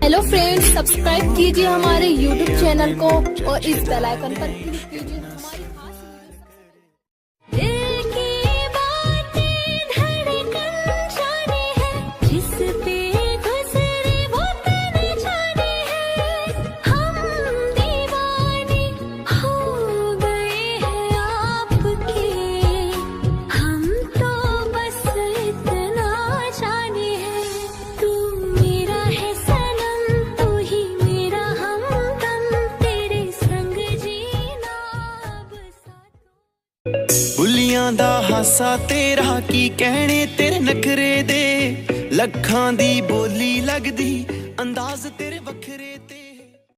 Hello friends, subscribe कीजिए हमारे YouTube channel को और इस बेल आइकन पर क्लिक कीजिए हमारी खास वीडियो। बुलियां दा हासा तेरा की कहने तेरे नखरे दे, लखां दी बोली लगदी अंदाज तेरे वखरे ते।